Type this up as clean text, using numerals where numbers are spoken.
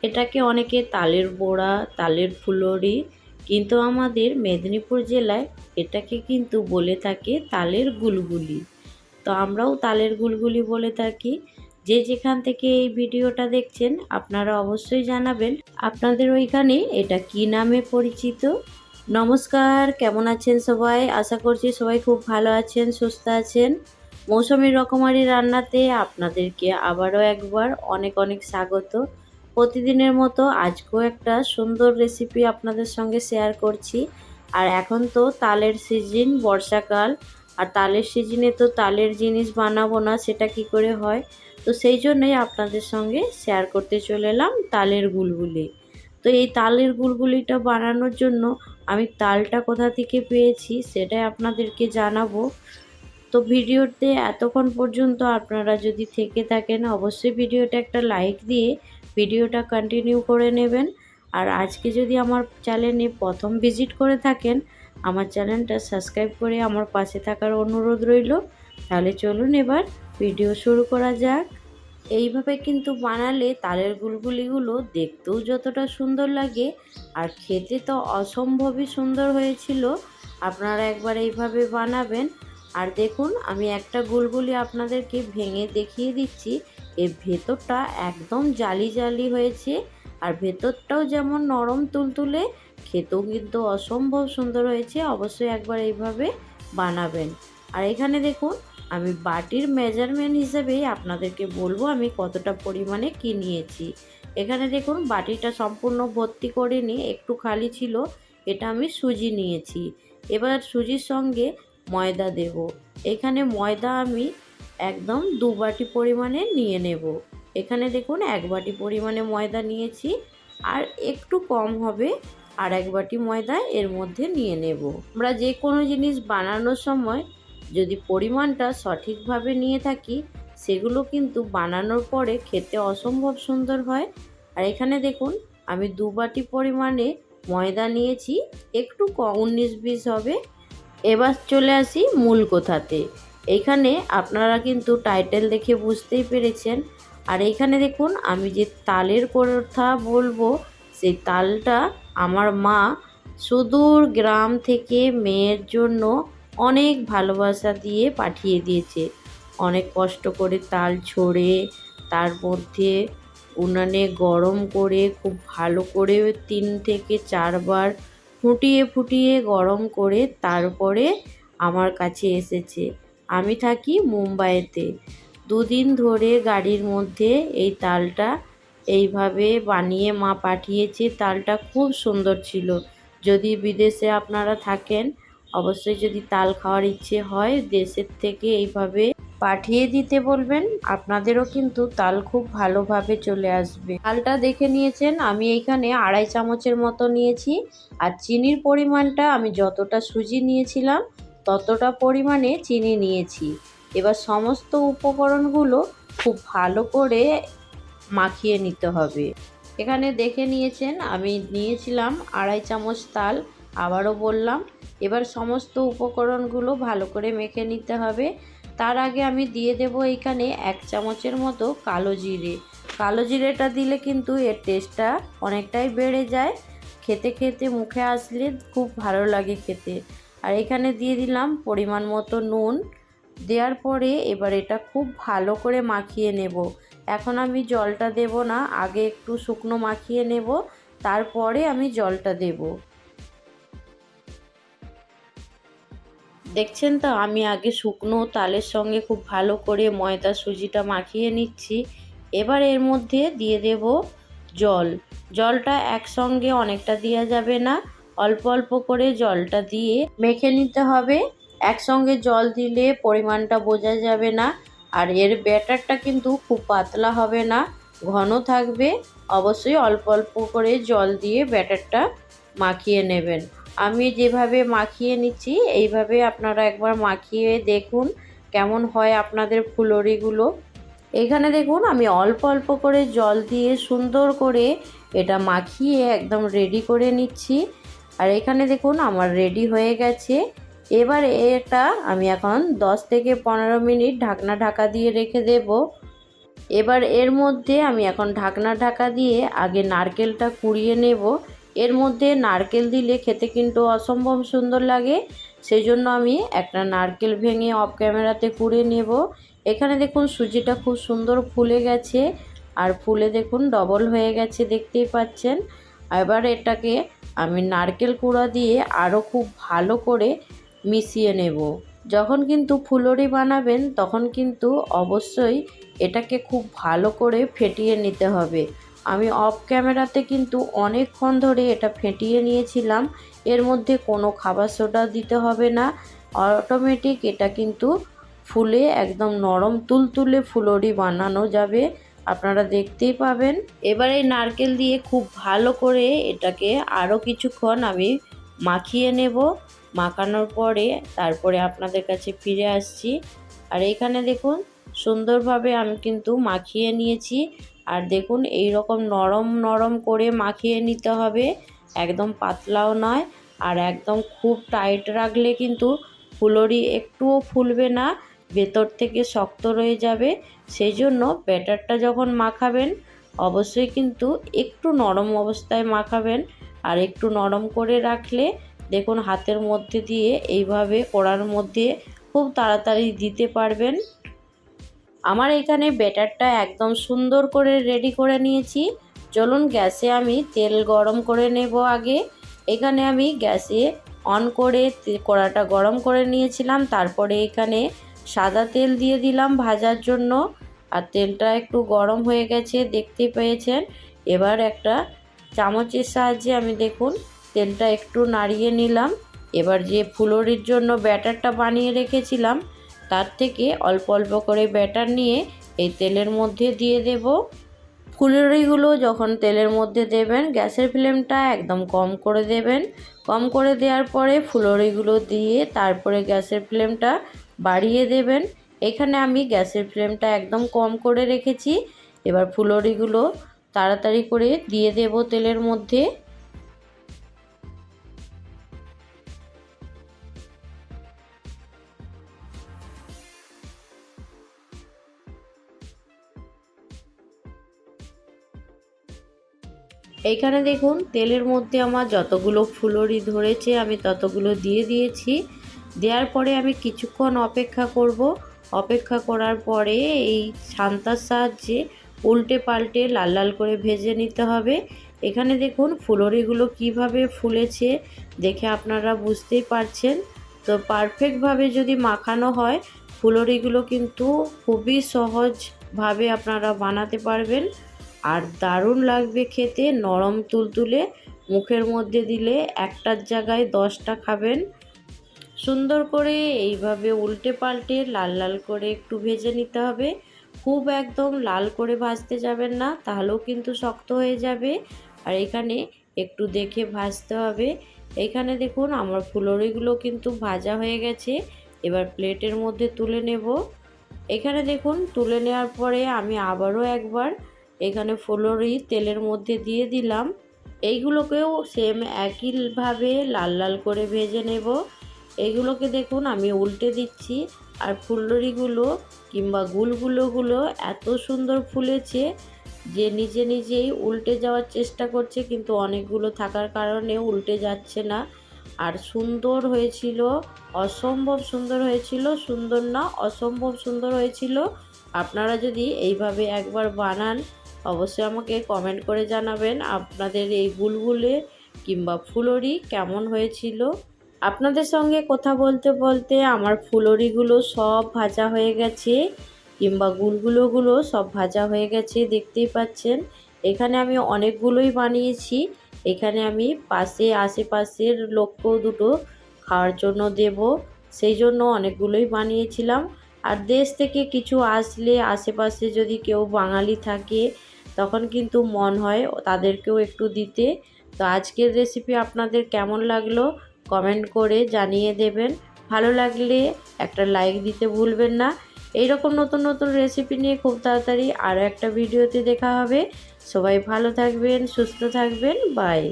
এটাকে অনেকে তালের বড়া, তালের ফুলুরি, কিন্তু আমাদের মেদিনীপুর জেলায় এটাকে কিন্তু বলে থাকে তালের গুলগুলি। তো আমরাও তালের গুলগুলি বলে থাকি। যে যেখান থেকে এই ভিডিওটা দেখছেন আপনারা অবশ্যই জানাবেন আপনাদের ওইখানে এটা কি নামে পরিচিত। নমস্কার, কেমন আছেন সবাই? আশা করছি সবাই খুব ভালো আছেন, সুস্থ আছেন। মৌসুমী রকমারি রান্নাতে আপনাদেরকে আবারও একবার অনেক অনেক স্বাগত। প্রতিদিনের মতো আজকেও একটা সুন্দর রেসিপি আপনাদের সঙ্গে শেয়ার করছি। আর এখন তো তালের সিজন, বর্ষাকাল, আর তালের সিজনে তো তালের জিনিস বানাবো না সেটা কি করে হয়। তো সেই জন্যই আপনাদের সঙ্গে শেয়ার করতে চলে এলাম তালের গুলগুলি। তো এই তালের গুলগুলিটা বানানোর জন্য আমি তালটা কোথা থেকে পেয়েছি সেটাই আপনাদেরকে জানাবো। তো ভিডিওতে এতক্ষণ পর্যন্ত আপনারা যদি থেকে থাকেন অবশ্যই ভিডিওটা একটা লাইক দিয়ে ভিডিওটা কন্টিনিউ করে নেবেন। আর আজকে যদি আমার চ্যানেলে প্রথম ভিজিট করে থাকেন আমার চ্যানেলটা সাবস্ক্রাইব করে আমার পাশে থাকার অনুরোধ রইল। তাহলে চলুন এবার ভিডিও শুরু করা যাক। এইভাবে কিন্তু বানালে তালের গুলগুলিগুলো দেখতেও যতটা সুন্দর লাগে আর খেতে তো অসম্ভবই সুন্দর হয়েছিল। আপনারা একবার এইভাবে বানাবেন। আর দেখুন আমি একটা গুলগুলি আপনাদেরকে ভেঙে দেখিয়ে দিচ্ছি। এর ভেতরটা একদম জালি জালি হয়েছে আর ভেতরটাও যেমন নরম তুলতুলে, খেতেও কিন্তু অসম্ভব সুন্দর হয়েছে। অবশ্যই একবার এইভাবে বানাবেন। আর এখানে দেখুন আমি বাটির মেজারমেন্ট হিসেবেই আপনাদেরকে বলবো আমি কতটা পরিমাণে কি নিয়েছি। এখানে দেখুন বাটিটা সম্পূর্ণ ভর্তি করে নিয়ে একটু খালি ছিল, এটা আমি সুজি নিয়েছি। এবার সুজির সঙ্গে ময়দা দেব। এখানে ময়দা আমি একদম 2 বাটি পরিমাণে নিয়ে নেব। এখানে দেখুন 1 বাটি পরিমাণে ময়দা নিয়েছি, আর একটু কম হবে আর 1 বাটি ময়দা এর মধ্যে নিয়ে নেব। আমরা যে কোনো জিনিস বানানোর সময় যদি পরিমাণটা সঠিকভাবে নিয়ে থাকি সেগুলো কিন্তু বানানোর পরে খেতে অসম্ভব সুন্দর হয়। আর এখানে দেখুন আমি 2 বাটি পরিমাণে ময়দা নিয়েছি, একটু 19-20 হবে। এবার চলে আসি মূল কথাতে। এইখানে আপনারা কিন্তু টাইটেল দেখে বুঝতেই পেরেছেন। আর এইখানে দেখুন আমি যে তালের কথা বলবো সেই তালটা আমার মা সুদূর গ্রাম থেকে মেয়ের জন্য অনেক ভালোবাসা দিয়ে পাঠিয়ে দিয়েছে। অনেক কষ্ট করে তাল ছড়ে তার মধ্যে উনানে গরম করে খুব ভালো করে 3 থেকে 4 বার ফুটিয়ে ফুটিয়ে গরম করে তারপরে আমার কাছে এসেছে। আমি থাকি মুম্বাইতে। 2 দিন ধরে গাড়ির মধ্যে এই তালটা এইভাবে বানিয়ে মা পাঠিয়েছে। তালটা খুব সুন্দর ছিল। যদি বিদেশে আপনারা থাকেন অবশ্যই যদি তাল খাওয়ার ইচ্ছে হয় দেশের থেকে এইভাবে পাঠিয়ে দিতে বলবেন, আপনাদেরও কিন্তু তাল খুব ভালোভাবে চলে আসবে। তালটা দেখে নিয়েছেন আমি এইখানে 2.5 চামচের মতো নিয়েছি। আর চিনির পরিমাণটা আমি যতটা সুজি নিয়েছিলাম ততটা পরিমাণে চিনি নিয়েছি। এবার সমস্ত উপকরণগুলো খুব ভালো করে মাখিয়ে নিতে হবে। এখানে দেখে নিয়েছেন আমি নিয়েছিলাম 2.5 চামচ তাল, আবারও বললাম। এবার সমস্ত উপকরণগুলো ভালো করে মেখে নিতে হবে। তার আগে আমি দিয়ে দেব এইখানে 1 চামচের মতো কালো জিরে। কালো জিরেটা দিলে কিন্তু এর টেস্টটা অনেকটাই বেড়ে যায়, খেতে খেতে মুখে আসলে খুব ভালো লাগে খেতে। আর এখানে দিয়ে দিলাম পরিমাণ মতো নুন। দেওয়ার পরে এবার এটা খুব ভালো করে মাখিয়ে নেব। এখন আমি জলটা দেব না, আগে একটু শুকনো মাখিয়ে নেব, তারপরে আমি জলটা দেব। দেখছেন তো আমি আগে শুকনো তালের সঙ্গে খুব ভালো করে ময়দা সুজিটা মাখিয়ে নিচ্ছি। এবার এর মধ্যে দিয়ে দেব জল। জলটা একসঙ্গে অনেকটা দেওয়া যাবে না, অল্প অল্প করে জলটা দিয়ে মেখে নিতে হবে। একসঙ্গে জল দিলে পরিমাণটা বোঝা যাবে না। আর এর ব্যাটারটা কিন্তু খুব পাতলা হবে না, ঘন থাকবে। অবশ্যই অল্প অল্প করে জল দিয়ে ব্যাটারটা মাখিয়ে নেবেন। আমি যেভাবে মাখিয়ে নিচ্ছি এইভাবে আপনারা একবার মাখিয়ে দেখুন কেমন হয় আপনাদের ফুলুরিগুলো। এখানে দেখুন আমি অল্প অল্প করে জল দিয়ে সুন্দর করে এটা মাখিয়ে একদম রেডি করে নিচ্ছি। আর এখানে দেখুন আমার রেডি হয়ে গেছে। এবার এটা আমি এখন 10 থেকে 15 মিনিট ঢাকনা ঢাকা দিয়ে রেখে দেব। এবার এর মধ্যে আমি এখন ঢাকা দিয়ে আগে নারকেলটা কুড়িয়ে নেব। এর মধ্যে নারকেল দিলে খেতে কিন্তু অসম্ভব সুন্দর লাগে, সেই জন্য আমি একটা নারকেল ভেঙে অফ ক্যামেরাতে কুড়িয়ে নেব। এখানে দেখুন সুজিটা খুব সুন্দর ফুলে গেছে, আর ফুলে দেখুন ডবল হয়ে গেছে, দেখতেই পাচ্ছেন। এবার এটাকে আমি নারকেল কুড়া দিয়ে আরও খুব ভালো করে মিশিয়ে নেব। যখন কিন্তু ফুলুরি বানাবেন তখন কিন্তু অবশ্যই এটাকে খুব ভালো করে ফেটিয়ে নিতে হবে। আমি অফ ক্যামেরাতে কিন্তু অনেকক্ষণ ধরে এটা ফেটিয়ে নিয়েছিলাম। এর মধ্যে কোনো খাবার সোডা দিতে হবে না, অটোমেটিক এটা কিন্তু ফুলে একদম নরম তুলতুলে ফুলুরি বানানো যাবে, আপনারা দেখতেই পাবেন। এবার এই নারকেল দিয়ে খুব ভালো করে এটাকে আরও কিছুক্ষণ আমি মাখিয়ে নেব। মাখানোর পরে তারপরে আপনাদের কাছে ফিরে আসছি। আর এখানে দেখুন সুন্দরভাবে আমি কিন্তু মাখিয়ে নিয়েছি। আর দেখুন এই রকম নরম নরম করে মাখিয়ে নিতে হবে, একদম পাতলাও নয় আর একদম খুব টাইট রাখলে কিন্তু ফুলুরি একটুও ফুলবে না, ভেতর থেকে শক্ত রয়ে যাবে। সেই জন্য ব্যাটারটা যখন মাখাবেন অবশ্যই কিন্তু একটু নরম অবস্থায় মাখাবেন। আর একটু নরম করে রাখলে দেখুন হাতের মধ্যে দিয়ে এইভাবে কড়ার মধ্যে খুব তাড়াতাড়ি দিতে পারবেন। আমার এখানে ব্যাটারটা একদম সুন্দর করে রেডি করে নিয়েছি। চলুন গ্যাসে আমি তেল গরম করে নেব আগে। এখানে আমি গ্যাসে অন করে কড়াটা গরম করে নিয়েছিলাম, তারপরে এখানে সাদা তেল দিয়ে দিলাম ভাজার জন্য। আর তেলটা একটু গরম হয়ে গেছে, দেখতে পেয়েছেন। এবার একটা চামচের সাহায্যে আমি দেখুন তেলটা একটু নাড়িয়ে নিলাম। এবার যে ফুলুরির জন্য ব্যাটারটা বানিয়ে রেখেছিলাম তার থেকে অল্প অল্প করে ব্যাটার নিয়ে এই তেলের মধ্যে দিয়ে দেব। ফুলুরিগুলো যখন তেলের মধ্যে দেবেন গ্যাসের ফ্লেমটা একদম কম করে দেবেন। কম করে দেওয়ার পরে ফুলুরিগুলো দিয়ে তারপরে গ্যাসের ফ্লেমটা বাড়িয়ে দেবেন। এখানে আমি গ্যাসের ফ্লেমটা একদম কম করে রেখেছি। এবার ফুলুরিগুলো তাড়াতাড়ি করে দিয়ে দেব তেলের মধ্যে। এইখানে দেখুন তেলের মধ্যে আমার যতগুলো ফুলুরি ধরেছে আমি ততগুলো দিয়ে দিয়েছি। দেওয়ার পরে আমি কিছুক্ষণ অপেক্ষা করব। অপেক্ষা করার পরে এই ছান্তার সাহায্যে উল্টে পাল্টে লাল লাল করে ভেজে নিতে হবে। এখানে দেখুন ফুলুরিগুলো কিভাবে ফুলেছে দেখে আপনারা বুঝতেই পারছেন। তো পারফেক্টভাবে যদি মাখানো হয় ফুলুরিগুলো কিন্তু খুবই সহজভাবে আপনারা বানাতে পারবেন, আর দারুণ লাগবে খেতে, নরম তুলতুলে, মুখের মধ্যে দিলে একটার জায়গায় 10টা খাবেন। সুন্দর করে এইভাবে উল্টে পাল্টে লাল লাল করে একটু ভেজে নিতে হবে। খুব একদম লাল করে ভাজতে যাবেন না, তাহলেও কিন্তু শক্ত হয়ে যাবে। আর এখানে একটু দেখে ভাজতে হবে। এখানে দেখুন আমার ফুলুরিগুলো কিন্তু ভাজা হয়ে গেছে। এবার প্লেটের মধ্যে তুলে নেব। এখানে দেখুন তুলে নেওয়ার পরে আমি আবারও একবার এখানে ফুলুরি তেলের মধ্যে দিয়ে দিলাম। এইগুলোকেও সেম একইভাবে লাল লাল করে ভেজে নেব। এইগুলোকে দেখুন আমি উল্টে দিচ্ছি। আর ফুলুরিগুলো কিংবা গুলগুলোগুলো এত সুন্দর ফুলেছে যে নিজে নিজেই উল্টে যাওয়ার চেষ্টা করছে, কিন্তু অনেকগুলো থাকার কারণে উল্টে যাচ্ছে না। আর সুন্দর হয়েছিল, অসম্ভব সুন্দর হয়েছিল। সুন্দর না, অসম্ভব সুন্দর হয়েছিল। আপনারা যদি এইভাবে একবার বানান অবশ্যই আমাকে কমেন্ট করে জানাবেন আপনাদের এই বুলবুলে কিংবা ফুলুরি কেমন হয়েছিল। আপনাদের সঙ্গে কথা বলতে বলতে আমার ফুলুরিগুলো সব ভাজা হয়ে গেছে কিংবা গুলগুলোগুলো সব ভাজা হয়ে গেছে, দেখতেই পাচ্ছেন। এখানে আমি অনেকগুলোই বানিয়েছি। এখানে আমি আশেপাশের লোককেও দুটো খাওয়ার জন্য দেব, সেই জন্য অনেকগুলোই বানিয়েছিলাম। আর দেশ থেকে কিছু আসলে আশেপাশে যদি কেউ বাঙালি থাকে তখন কিন্তু মন হয় তাদেরকেও একটু দিতে। তো আজকের রেসিপি আপনাদের কেমন লাগলো কমেন্ট করে জানিয়ে দেবেন। ভালো লাগলে একটা লাইক দিতে ভুলবেন না। এইরকম নতুন নতুন রেসিপি নিয়ে খুব তাড়াতাড়ি আরও একটা ভিডিওতে দেখা হবে। সবাই ভালো থাকবেন, সুস্থ থাকবেন, বাই।